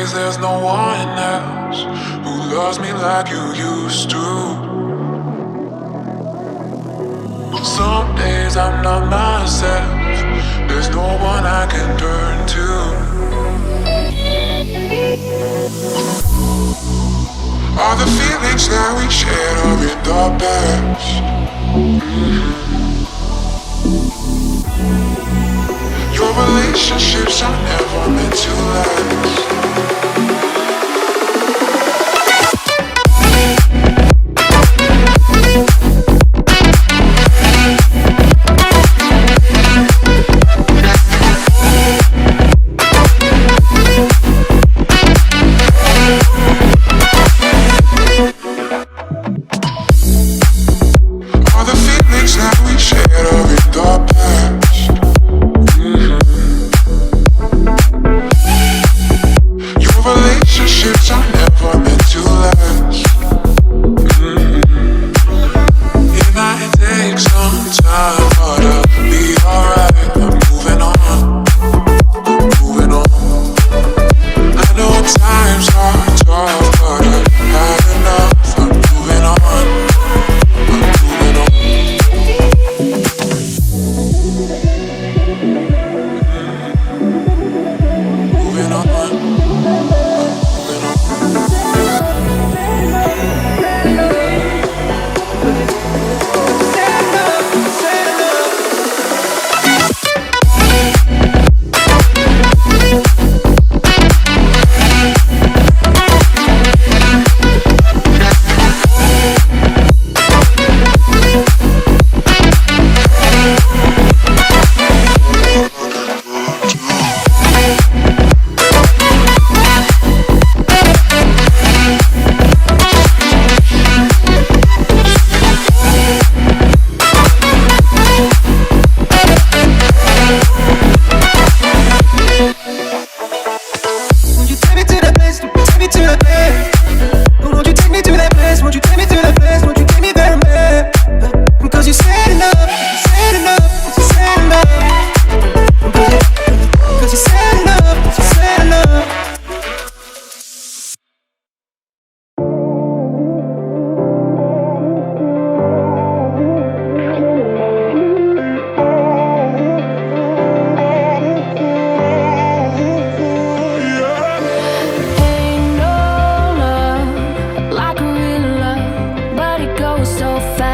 days there's no one else who loves me like you used to. Some days I'm not myself, there's no one I can turn to. All the feelings that we shared are in the past. Your relationships are never meant to last. All the feelings that we shared are in the past. Your relationships are never meant to last. It might take some time, but I'll be alright. I'm moving on, I'm moving on. I know times are tough, but I've had enough. I'm moving on, I'm moving on. Moving on, moving on. Won't you take me to that place? Take me to that place. Won't you take me to that place? Won't you take me to that place? Won't you take me there, man? Because you said enough, you said enough, you said enough. Because you said enough, you said enough. Ain't no love like a real love, but it goes so fast.